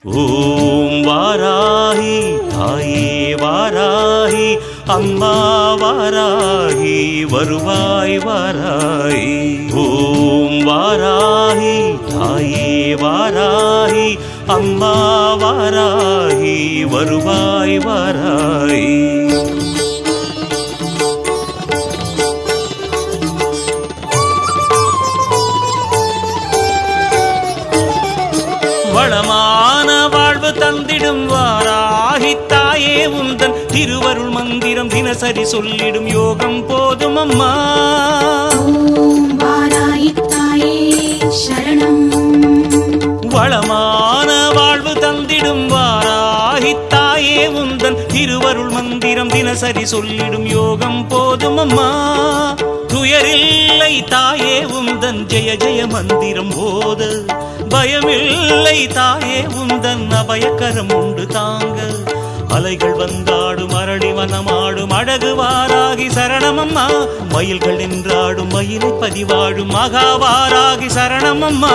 ஓம் வாராகி தாயே வாராகி அம்மா வாராகி வருவாய் வாராகி. ஓம் வாராகி தாயே வாராகி அம்மா வாராகி வருவாய் வாராகி. வளமான வாழ்வு தந்திடும் வாராகி தாயே உந்தன் திருவருள் மந்திரம் தினசரி சொல்லிடும் யோகம் போதும் அம்மா. ஓம் வாராகி தாயே சரணம். வளமான வாழ்வு தந்திடும் வாராகி தாயே உந்தன் திருவருள் மந்திரம் தினசரி சொல்லிடும் யோகம் போதும் அம்மா. துயரில்லை தாயே உந்தன் ஜெய ஜெய மந்திரம் போத, பயமில்லை தாயே உந்தன் அபயக்கரம் உண்டு தாங்க. அலைகள் வந்தாடும் அரளி வனமாடும் அழகு வாராகி சரணமம்மா. மயில்கள் நின்றாடும் மயிலை பதிவாடும் மகாவாராகி சரணமம்மா.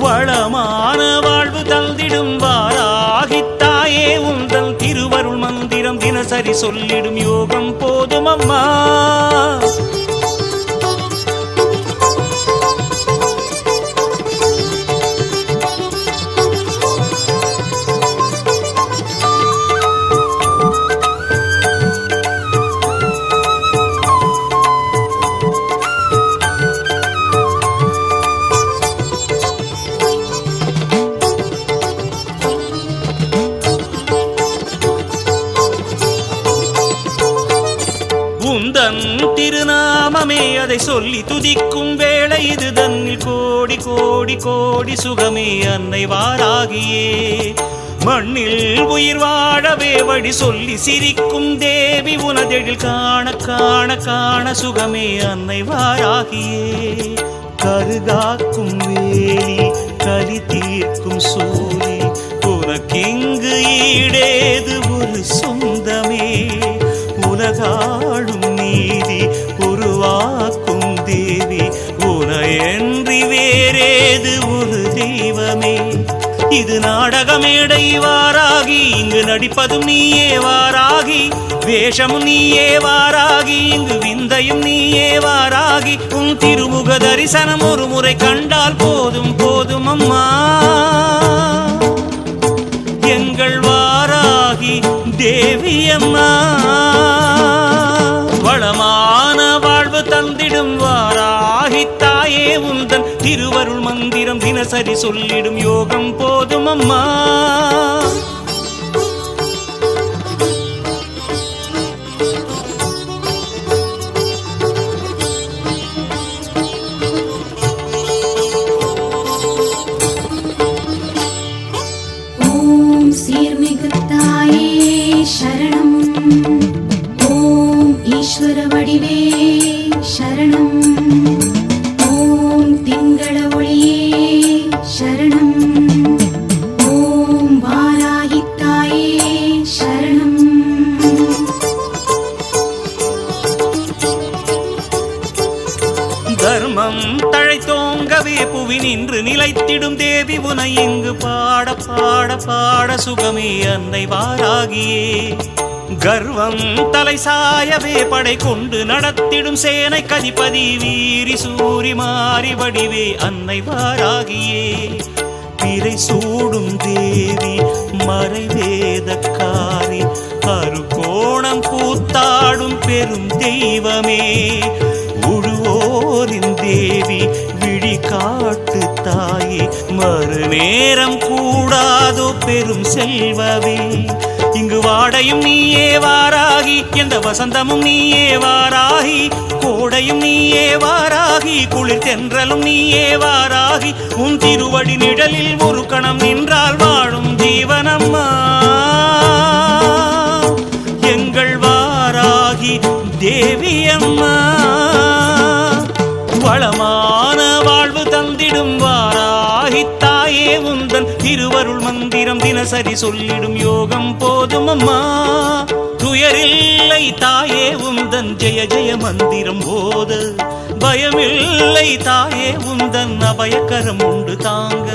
வளமான வாழ்வு தந்திடும் வாராகி தாயே உந்தன் திருவருள் மந்திரம் தினசரி சொல்லிடும் யோகம் போதும் அம்மா. உந்தன் திருநாமமே அதை சொல்லி துதிக்கும் வேளை இது தன்னில் கோடி கோடி கோடி சுகமே அன்னை வாராகியே. மண்ணில் உயிர் வாழவே வழி சொல்லி சிரிக்கும் தேவி உனதெழில் காண காண காண சுகமே அன்னை வாராகியே. கருகாக்கும் வேலி கலி தீர்க்கும் சூரி உனக்கிங்கு ஈடேது ஒரு சொந்தமே. உலகாளும் நீதி உருவாக்கும் தேவி உனையன்றி வேறேது ஒரு தெய்வமே. இது நாடகமேடை வாராகி, இங்கு நடிப்பதும் நீயே வாராகி. வேஷமும் நீயே வாராகி, இங்கு விந்தையும் நீயே வாராகி. உன் திருமுக தரிசனம் ஒரு முறை கண்டால் போதும் போதும் அம்மா. எங்கள் வாராகி தேவி அம்மா. வளமான வாழ்வு தந்திடும் வாராகி தாயே உந்தன் திருவருள் மந்திரம் தினசரி சொல்லிடும் யோகம் போதும் அம்மா. ஓம் சீர்மிகு தாயே சரணம். ஓம் ஈஸ்வர வடிவே சரணம். ஓம் திங்கள ஒளியே சரணம். ஓம் வாராகி தாயே சரணம். தர்மம் தழைத்தோங்கவே புவி நின்று நிலைத்திடும் தேவி உனை இங்கு பாட பாட பாட சுகமே அன்னை வாராகியே. கர்வம் தலை சாயவே படை கொண்டு நடத்திடும் சேனை கதிபதி வீரி சூரி மாறி வடிவே அன்னை வாராகியே. பிறை சூடும் தேவி மறைவேதக்காரி அருகோணம் கூத்தாடும் பெரும் தெய்வமே. உழுவோரின் தேவி விழி காட்டு தாயே மறுநேரம் கூடாதோ பெரும் செல்வமே. இங்கு வாடையும் நீயே வாராகி, எந்த வசந்தமும் நீயே வாராகி. கோடையும் நீயே வாராகி, குளிர் தென்றலும் நீயே வாராகி. உன் திருவடி நிழலில் ஒரு கணம் நின்றால் வாழும் ஜீவனம்மா. எங்கள் வாராகி தேவி அம்மா. வளமான வாழ்வு தந்திடும் வாராகி தாயே உந்தன் திருவருள் மந்திரம் தினசரி சொல்லிடும் யோகம் போதும் அம்மா. துயரில்லை தாயே உந்தன் ஜெய ஜெய மந்திரம் போத பயமில்லை தாயே உந்தன் அபயக்கரம் உண்டு தாங்க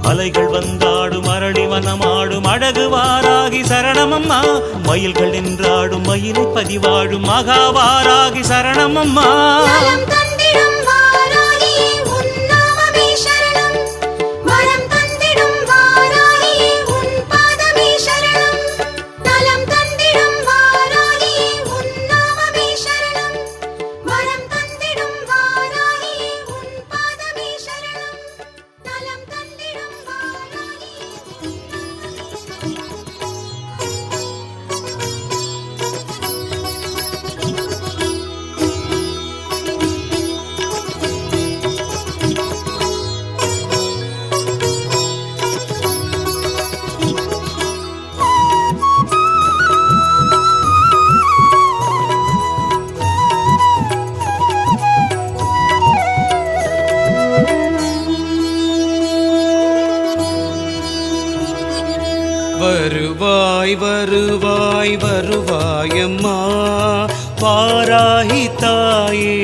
அலைகள் வந்தாடும் அரளி வனமாடும் அழகு வாராகி சரணமம்மா மயில்கள் நின்றாடும் மயிலை பதிவாடும் மகாவாராகி சரணமம்மா நலம் தந்திடும் வாராகியே உன் நாமமே சரணம் வரம் தந்திடும் வாராகியே உன் பாதமே சரணம் நலம் தந்திடும் வாராகியே உன் நாமமே சரணம் வரம் தந்திடும் வாராகியே உன் பாதமே சரணம் நலம் தந்திடும் வாராகியே வருவாய் வருவாய் வருவாயம்மா வாராகி தாயே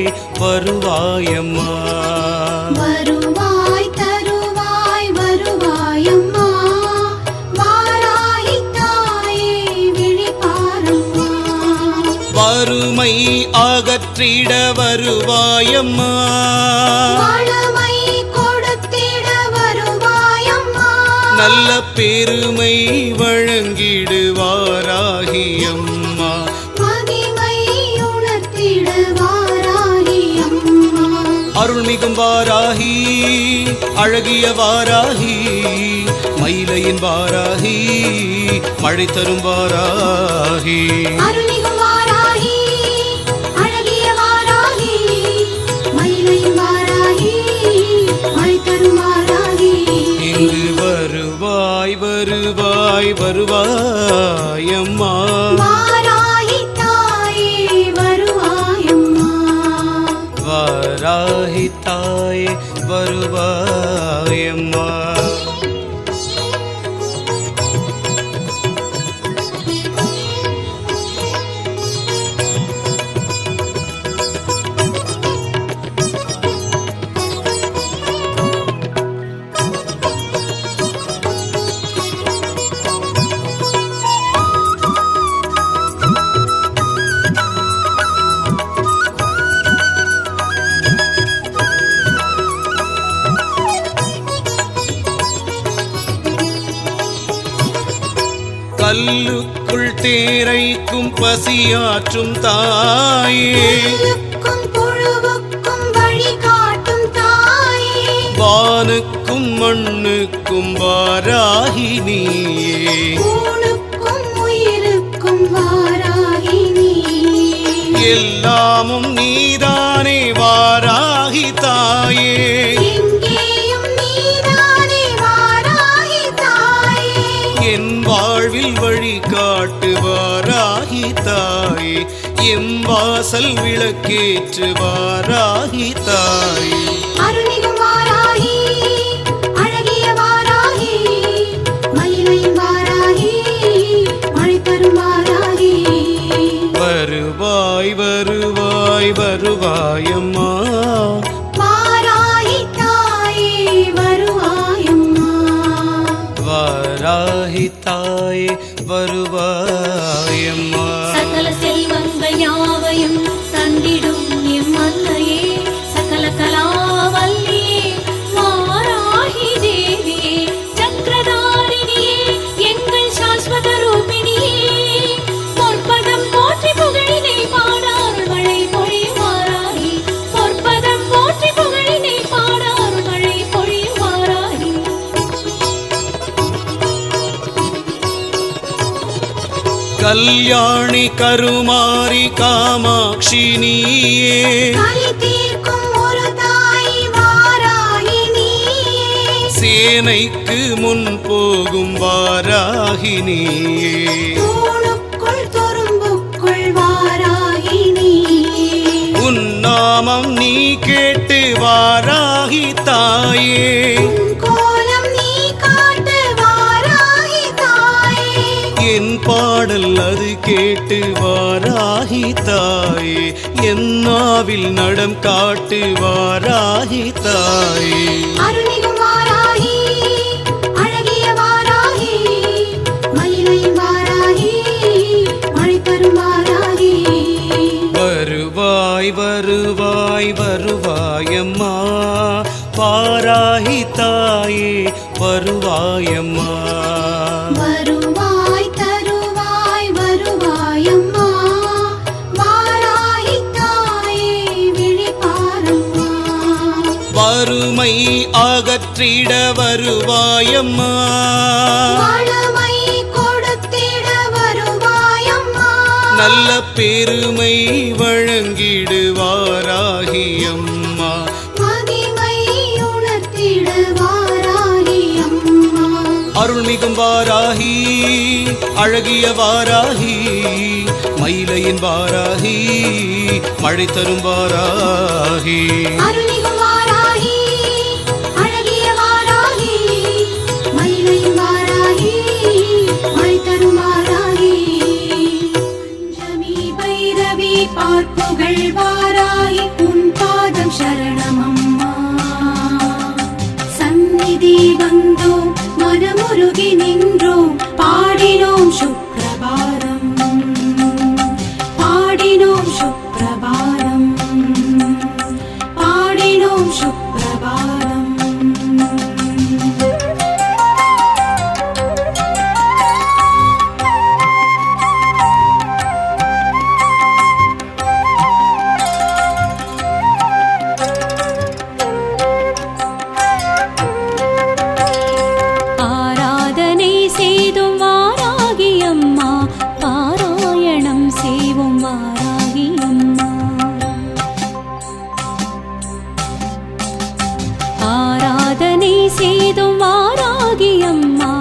வருவாயம்மா வருவாய் தருவாய் வருவாயம்மா வாராகி தாயே விழிப்பாரம்மா வறுமை அகற்றிட வருவாயம்மா வளமை கொடுத்திட வருவாயம்மா நல்ல பெருமை வழங்கிடுவாராகியம்மா மகிமை உணர்த்திட வாராகியம்மா அருள்மிகும் வாராகி அழகிய வாராகி மயிலையின் வாராகி மழை தரும் வாராகி அருள்மிகும் வாராகி அழகிய வாராகி மயிலையும் வாராகி மழை தரும் வாராகி இங்கு வருவாய் வருவாய் வருவாயம்மா வாராகி தாயே வருவாயம்மா வாராகி தாயே வருவாயம்மா கல்லுக்குள் தேரைக்கும் பசியாற்றும் தாயே புல்லுக்கும் புழுவுக்கும் வழி காட்டும் தாயே வானுக்கும் மண்ணுக்கும் வாராகி நீயே ஊனுக்கும் உயிருக்கும் வாராகி நீயே எல்லாமும் நீதானே வாராகி தாயே எங்கேயும் நீதானே வாராகி தாயே என் வாழ்வில் வழி காட்டு வாராகி தாயே எம் வாசல் விளக்கேற்று வாராகி தாயே அருள்மிகும் வாராகி அழகிய வாராகி மயிலையும் வாராகி மழை தரும் வாராகி வருவாய் வருவாய் வருவாயம்மா வாராகி தாயே வருவாயம்மா வாராகி தாயே வருவாயம்மா சகல செல்வங்கள் யாவையும் தந்திடும் எம் அன்னையே சகல கலாவல்லியே வாராகி தேவியே சக்கரதாரிணியே எங்கள் சாஸ்வத ரூபிணியே பொற்பதம் போற்றி புகழினை பாடார் மழை பொழிவாராகி பொற்பதம் போற்றி புகழினை பாடார் மழை பொழிவாராகி கல்யாணி கருமாரி காமாட்சி நீயே கலி தீர்க்கும் ஒரு தாய் வாராகி நீயே சேனைக்கு முன் போகும் வாராகி நீயே தூணுக்குள் துரும்புக்குள் வாராகி நீயே உன் நாமம் நீ கேட்டு வாராகி தாயே உன் கோலம் நீ காட்டு வாராகி தாயே என் பாடல் அது கேட்டு என்னாவில் நடம் காட்டு வாராகி தாயே. அருள்மிகு வாராகி அழகிய வாராகி மயிலையும் வாராகி மழை தரும் வாராகி. வருவாய் வருவாய் வருவாயம்மா வாராகி தாயே வருவாயம்மா. வருவாய் தருவாய் வருவாயம்மா வாராகி தாயே விழிப்பாரம்மா. வறுமை அகற்றிட வருவாயம்மா. வளமை கொடுத்திட வருவாயம்மா. நல்ல பெருமை வழங்கிடுவாராகி அம்மா. மகிமை உணர்த்திட வாராகி அம்மா. அருள்மிகும் வாராகி அழகிய வாராகி மயிலையின் வாராகி மழை தரும் வாராகி. அருள்மிகு வாராகி அழகிய வாராகி மயிலையும் வாராகி மழை தரும் வாராகி. பஞ்சமி பைரவி பார்ப்புகள் வாராகி உன் பாதம் சரணமம்மா. சந்நிதி வந்தோம் மனமுருகி நின்றோம் பாடினோம் சுப்ரபாரம் பாடினோம் சுப்ரபாரம் பாடினோம் சுப்ரபாரம். ஆராதனை செய்தும் வாராகி அம்மா பாராயணம் செய்வோம் வாராகி அம்மா. ஆராதனை செய்தும் வாராகி அம்மா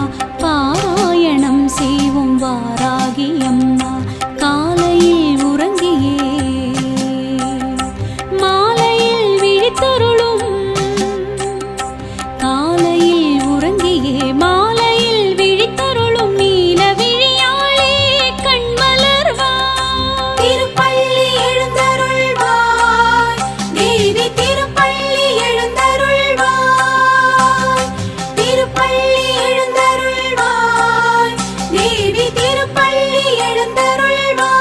பாராயணம் செய்வோம் வாராகி அம்மா. காலையில் உறங்கியே மாலையில் விழித்தருளும். காலையில் உறங்கியே மாலையில் விழித்தருளும் நீல விழியாளே கண்மலர்வாய். திருப்பள்ளி எழுந்தருள்வாய் தேவி திருப்பள்ளி எழுந்தருள்வாய். திருப்பள்ளி எழுந்தருள்வாய் தேவி திருப்பள்ளி எழுந்தருள்வாய்.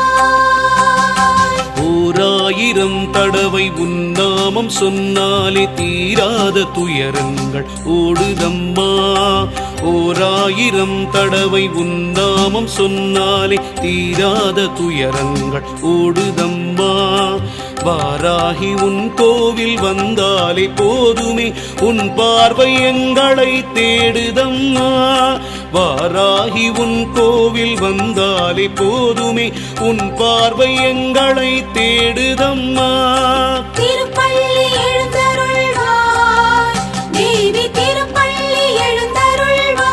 ஓராயிரம் தடவை உன்னாமம் சொன்னாலே தீராத துயரங்கள் ஓடுதம்மா. ஓராயிரம் தடவை உன்னாமம் சொன்னாலே தீராத துயரங்கள் ஓடுதம்மா. வாராகி உன் கோவில் வந்தாலே போதுமே உன் பார்வை எங்களை தேடுதம்மா. வாராகி உன் கோவில் வந்தாலே போதுமே உன் பார்வை எங்களை தேடுதம்மா. திருப்பள்ளி எழுந்தருள்வாய் தேவி திருப்பள்ளி எழுந்தருள்வாய்.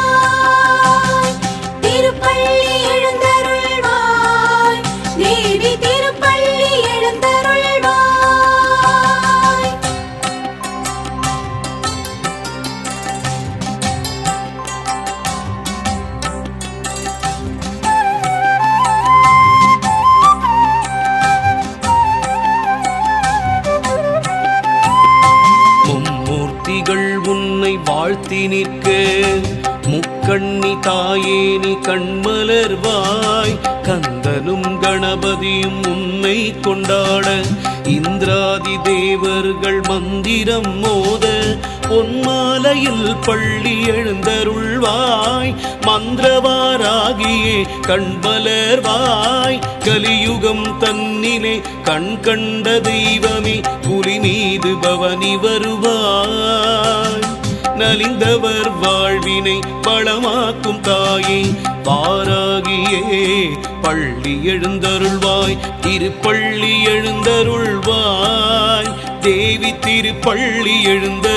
திருப்பள்ளி எழுந்தருள்வாய் தேவி திருப்பள்ளி எழுந்தருள்வாய். மும்மூர்த்திகள் உன்னை வாழ்த்தி நிற்க முக்கண்ணி தாயே நீ கண்மலர்வாய். கந்தனும் கணபதியும் உன்னை கொண்டாட இந்திராதி தேவர்கள் மந்திரம் மோத பொன்மாலையில் பள்ளி எழுந்தருள்வாய். மந்திரவாராகியே கண்மலர்வாய். கலியுகம் தன்னிலே கண் கண்ட தெய்வமே புலி மீது பவனி வருவாய். நலிந்தவர் வாழ்வினை பலமாக்கும் தாயே வாராகியே பள்ளி எழுந்தருள்வாய். திருப்பள்ளி எழுந்தருள்வாய் தேவி திருப்பள்ளி எழுந்தருள்வாய்.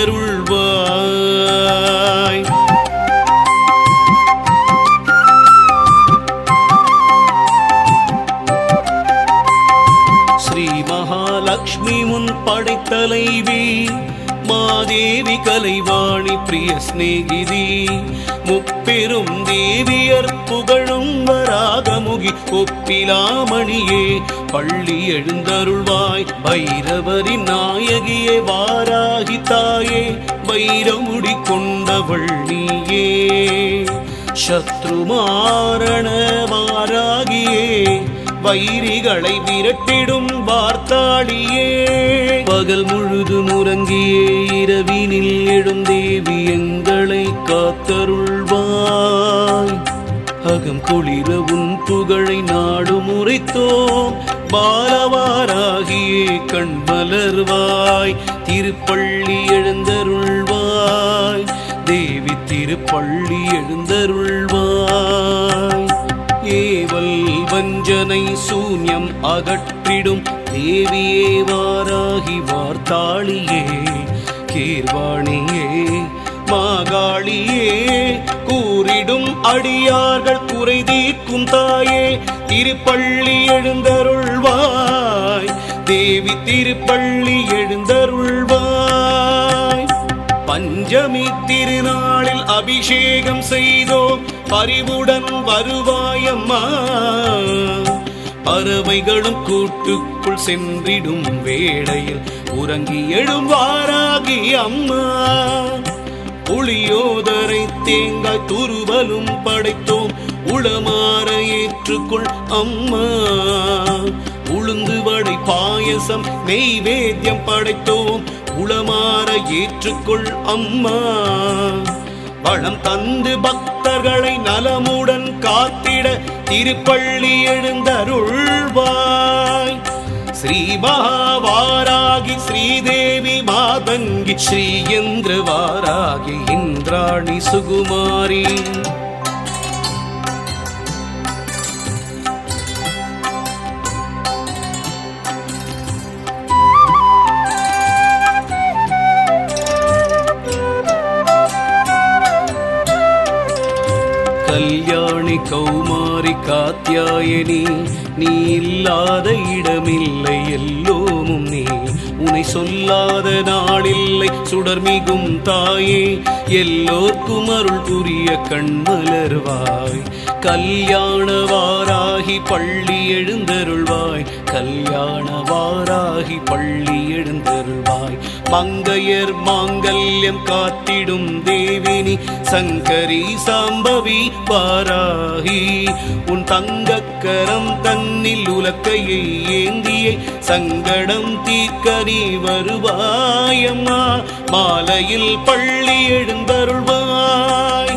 ஸ்ரீ மகாலட்சுமி முன் படைத்தலைவி மாதேவி கலைவாணி பிரிய ஸ்நேகிதி முப்பெரும் தேவியர் புகழும் வராகமுகி ஒப்பிலாமணியே திருப்பள்ளி எழுந்தருள்வாய் பைரவரின் நாயகியே வாராகி தாயே வைரமுடி கொண்டவள் நீயே சத்ருமாரண வாராகியே வைரிகளை விரட்டிடும் வார்த்தாளியே பகல் முழுதும் உறங்கியே இரவினில் எழும் தேவி எங்களை காத்தருள்வாய் அகம் குளிர உன் புகழை நாடு முறைத்தோம் பாலவாராகியே கண்மலர்வாய் திருப்பள்ளி எழுந்தருள்வாய் தேவி திருப்பள்ளி எழுந்தருள்வாய் ஏவல் வஞ்சனை சூன்யம் அகற்றிடும் தேவியே வாராகி வார்த்தாளியே கீர்வாணியே மாகாளியே கூறிடும் அடியார்கள் குறை தீர்க்கும் தாயே திருப்பள்ளி எழுந்தருள்வாய் தேவி திருப்பள்ளி எழுந்தருள்வாய் பஞ்சமி திருநாளில் அபிஷேகம் செய்தோம் பரிவுடன் வருவாயம்மா பறவைகளும் கூட்டுக்குள் சென்றிடும் வேளையில் உறங்கி எழும் வாராகி அம்மா புளியோதரை தேங்காய் துருவலும் படைத்தோம் உளமாற ஏற்றுக்கொள் அம்மா உளுந்து வடை பாயசம் நெய்வேத்தியம் படைத்தோம் உளமாற ஏற்றுக்கொள் அம்மா வளம் தந்து பக்தர்களை நலமுடன் காத்திட திருப்பள்ளி எழுந்தருள்வாய் ஸ்ரீ மகாவாராகி ஸ்ரீதேவி மாதங்கி ஸ்ரீயந்திர வாராகி இந்திராணி சுகுமாரி கல்யாணி கௌமாரி காத்யாயனி நீ இல்லாத இடமில்லை எல்லோமும் நீ உனை சொல்லாத நாளில்லை சுடர்மிகும் தாயே எல்லோர்க்கும் அருள் புரிய கண்மலர்வாய் கல்யாண வாராகி பள்ளி எழுந்தருள்வாய் கல்யாண வாராகி பள்ளி எழுந்தருள்வாய் மங்கையர் மாங்கல்யம் காத்திடும் தேவினி சங்கரி சாம்பவி வாராகி உன் தங்கக்கரம் தன்னில் உலக்கையை ஏந்தியே சங்கடம் தீர்க்க நீ வருவாயம்மா மாலையில் பள்ளி எழுந்தருள்வாய்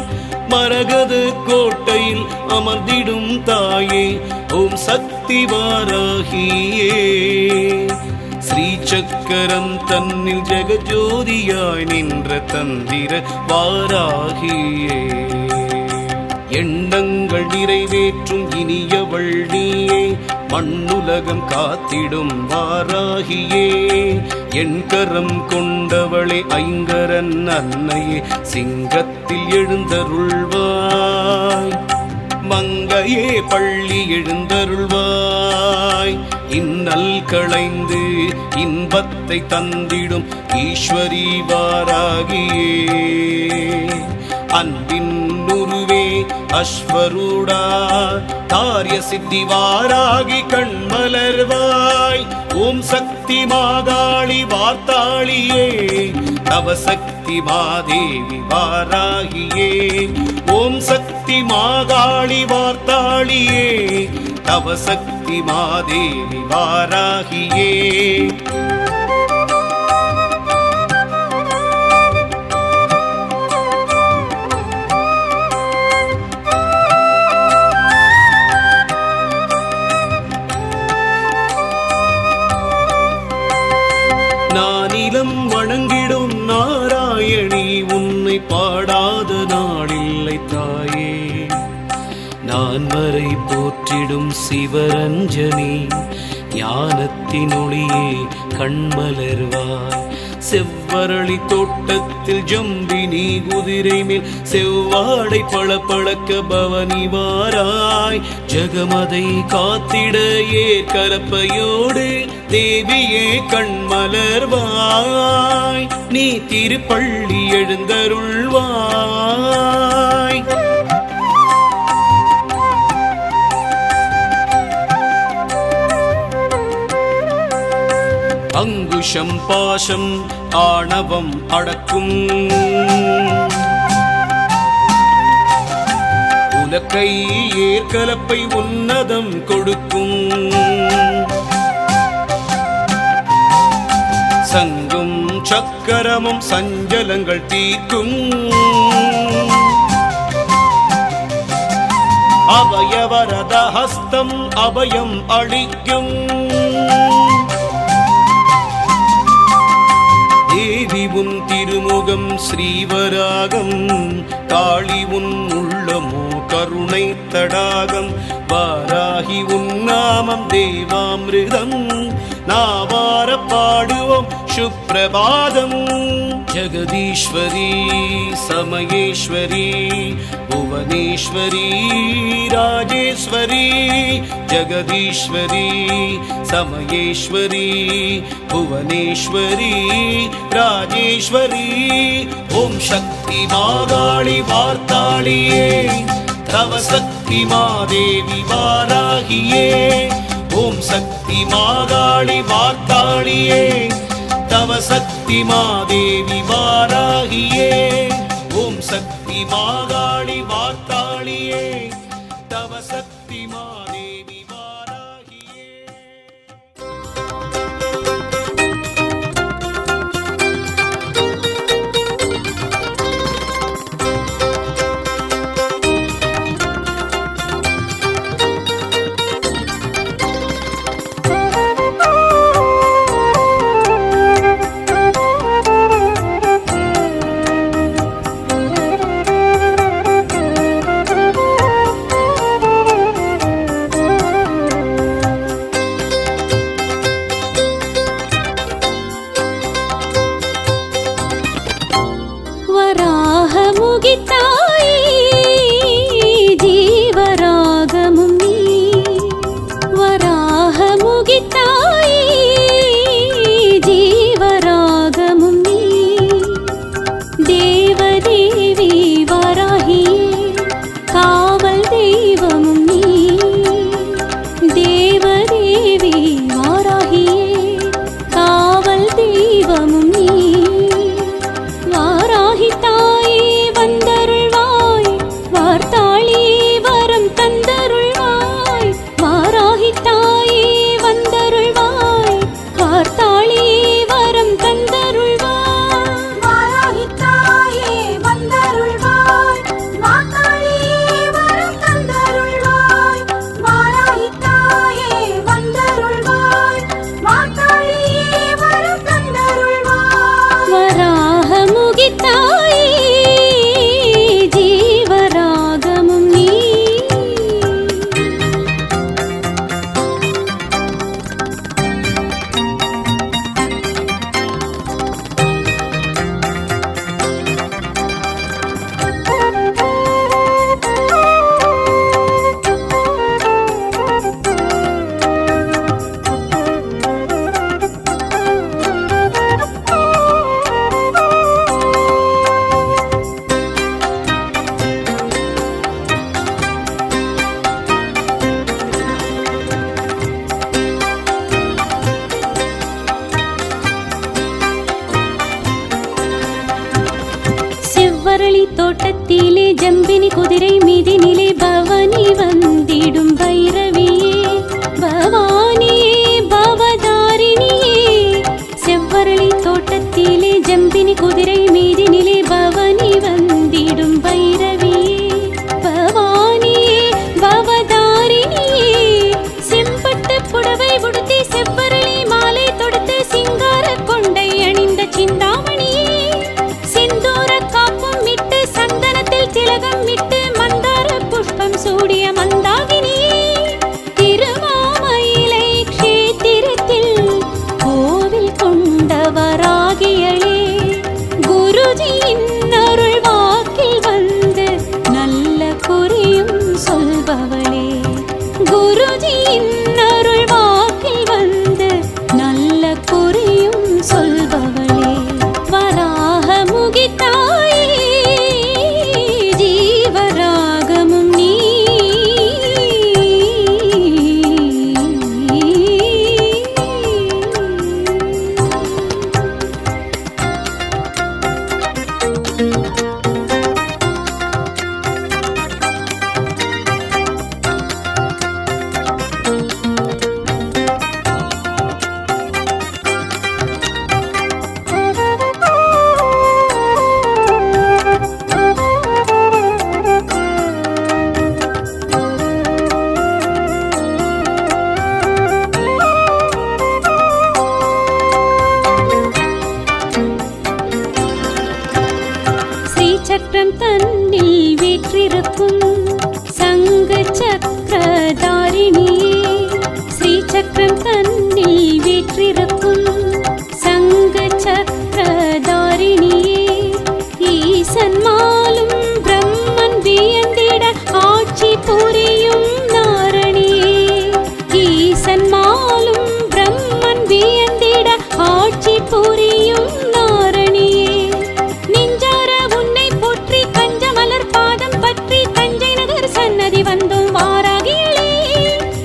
மரகத கோட்டையில் அமர்ந்திடும் தாயே ஓம் சக்தி வாராகியே ஸ்ரீ சக்கரம் தன்னில் ஜெகஜோதியாய் நின்ற தந்திர வாராகியே எண்ணங்கள் நிறைவேற்றும் இனியவள் நீயே மண்ணுலகம் காத்திடும் வாராகியே என் கரம் கொண்டவளே ஐங்கரன் அன்னையே சிங்கத்தில் எழுந்தருள்வாய் மங்கையே பள்ளி எழுந்தருள்வாய் இன்னல் களைந்து இன்பத்தை தந்திடும் ஈஸ்வரி வாராகியே அன்பின் உருவே அஸ்வரூடா தாரிய சித்தி வாராகி கண்மலர்வாய் ஓம் சக்தி மாகாளி வார்த்தாளியே தவ சக்தி மாதேவி வாராகியே ஓம் சக்தி மாகாளி வார்த்தாளியே தவ சக்தி மாதேவி வாராகியே நானிலம் வணங்கிடும் நாராயணி உன்னை பாடாத நாளில்லை தாயே நான் வரை போற்றிடும் சிவரஞ்சனி ஞானத்தின் ஒளியே கண்மலர்வாய் செவ்வரளி தோட்டத்தில் ஜம்பினி குதிரை மேல் செவ்வாடை பளபளக்க பவனி வாராய் ஜெகமதை காத்திட ஏற்கலப்பையோடு தேவியே கண்மலர்வாய் நீ திருப்பள்ளி எழுந்தருள்வாய் அங்குஷம் பாசம் ஆணவம் அடக்கும் உலக்கை ஏற்கலப்பை உன்னதம் கொடுக்கும் சங்கும் சக்கரமும் சஞ்சலங்கள் தீர்க்கும் அபயவரத ஹஸ்தம் அபயம் அளிக்கும் தேவி உன் திருமுகம் ஸ்ரீவராகம் காளி உன் உள்ளமோ கருணை தடாகம் வாராகி உன் நாமம் தேவாமிருதம் நாவார பாடுவோம் சுப்ரபாதம் ஜெகதீஸ்வரி சமயேஸ்வரி புவனேஸ்வரி ராஜேஸ்வரி ஜெகதீஸ்வரி சமயேஸ்வரி புவனேஸ்வரி ராஜேஸ்வரி ஓம் சக்தி மாகாளி வார்த்தாளியே தவ சக்தி மாதேவி வாராகியே ஓம் சக்தி மாகாளி வார்த்தாளியே தவ சக்தி மாதேவி வாராகியே ஓம் சக்தி மாகாளி வார்த்தாளியே தவ சக்தி மாதேவி வாராகியே. தோட்டத்திலே ஜம்பினி குதிரை மீதினிலே பவானி வந்திடும் பைரவியே பவானியே பவதாரிணியே செவ்வரளி தோட்டத்திலே ஜம்பினி குதிரை மீதினிலே பவானி வந்திடும் பைரவியே பவானியே பவதாரிணியே செம்பட்டு புடவை உடுத்தி செவ்வரளி மாலை தொடுத்து சிங்கார கொண்டை அணிந்த சிந்தாமணியே சிந்தூர காப்பும் இட்டு சந்தனத்தில் திலகம் இட்டு மந்தார புஷ்பம் சூடிய மந்தாகினி திருமாமயிலை க்ஷேத்திரத்தில் கோவில் கொண்டவராகியளே தாரிணியே ஸ்ரீ சக்கரம் தன்னில் வீற்றிருக்கும் சங்க சக்கரதாரிணியே ஈசன் மாலும் பிரம்மன் வியந்திட ஆட்சி புரியும் நாரணியே ஈசன் மாலும் பிரம்மன் வியந்திட ஆட்சி புரியும் நாரணியே நெஞ்சார உன்னை போற்றி கஞ்ச மலர் பாதம் பற்றி தஞ்சை நகர் சன்னதி வந்தோம் வாராகியளே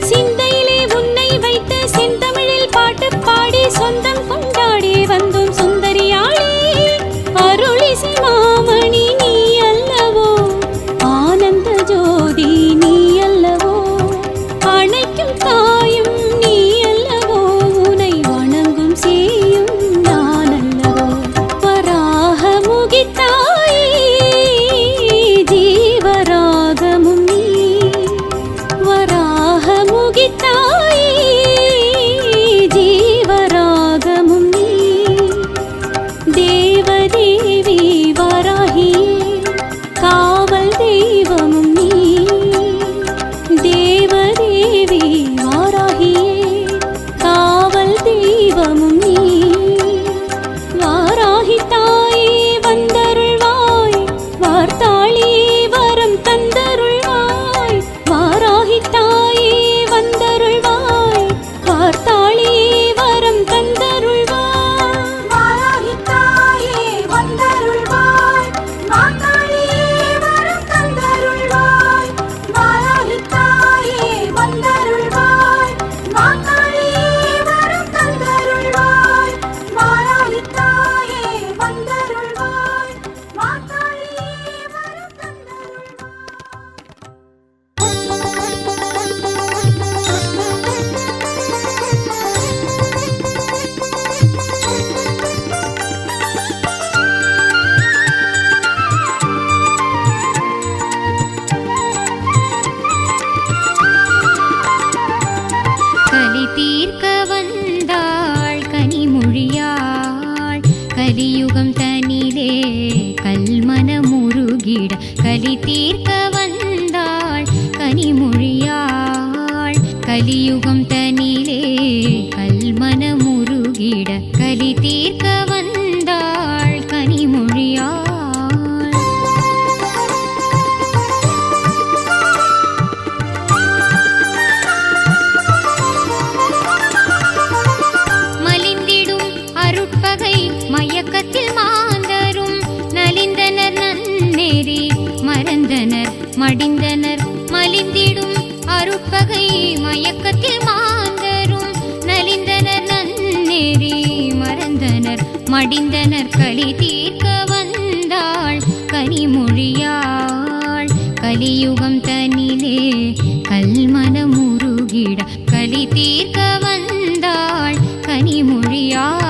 சிந்தையிலே உன்னை வைத்து செந்தமிழில் பாட்டு பாடி சொந்தம் கொண்டாடி வந்தோம் சுந்தரியாளே அருளிசை மாமணி நீ அல்லவோ ஆனந்த ஜோதி நீ அல்லவோ அணைக்கும் தாயும் நீ அல்லவோ உனை வணங்கும் சேயும் நான் அல்லவோ வராக முகித்தாயே ஜீவராகமும் நீ வராக முகித்தாயே ஜீவராகமும் நீ தேவதேவி வராகியே காவல் தெய்வமும் நீ தேவதேவி வாராகியே காவல் தெய்வமும் நீ வாராகி தாயே வந்தருள்வாய் வார்த்தாளியே வரம் தந்தருள்வாய் வாராகி தாயே வந்தருள்வாய் வார்த்தாளியே வரம் தந்தருள்வாய் வாராகி தாயே வந்தருள்வாய் மாதாளியே வரம் தந்தருள்வாய் வாராகி தாயே வந்தருள்வாய் மாதாளியே வரம் தந்தருள்வாய் வாராகி தாயே வந்தருள்வாய் மாதாளியே வரம் கலி தீர்க்க வந்தாள் கனிமொழியாள் கலியுகம் தனிலே கல்மன முருகிட கலி தீர்க்க வந்தாள் கனிமொழியாள் கலியுகம் தனிலே கல்மன முருகிட கலி தீர்க்க வந்தாள் கனிமொழியாள் மலிந்திடும் அருட்பகை மயக்கத்தில் மாந்தரும் நலிந்தனர் நன்னெறி மறந்தனர் மடிந்தனர் மலிந்திடும் அருட்பகை மயக்கத்தில் மாந்தரும் நலிந்தனர் நன்னெறி மறந்தனர் மடிந்தனர் களி தீர்க்க வந்தாள் கனிமொழியாள் கலியுகம் தனிலே கல்மன முருகிட களி தீர்க்க வந்தாள் கனிமொழியாள்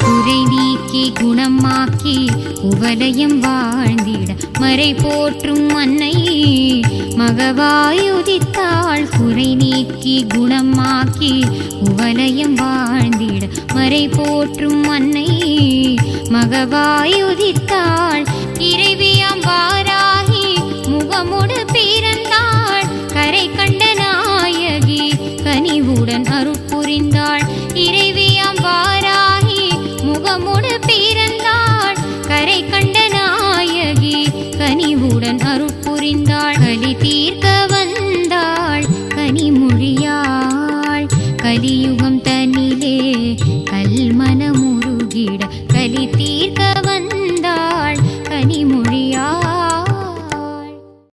குறை நீக்கி குணமாக்கி உவலயம் வாழ்ந்திட மறை போற்றும் அன்னை மகவாயுதித்தாள் குறை நீக்கி குணமாக்கி உவலயம் வாழ்ந்திட மறை போற்றும் அன்னை மகவாயுதித்தாள் இறைவியாம் வாராகி முகமுடு பிறந்தாள் கரை கண்ட நாயகி கனிவுடன் அருட்புரிந்தாள் இறைவியாம் வாராகி முகமுடு பிறந்தாள் கரை கண்ட நாயகி கனிவுடன் அருள்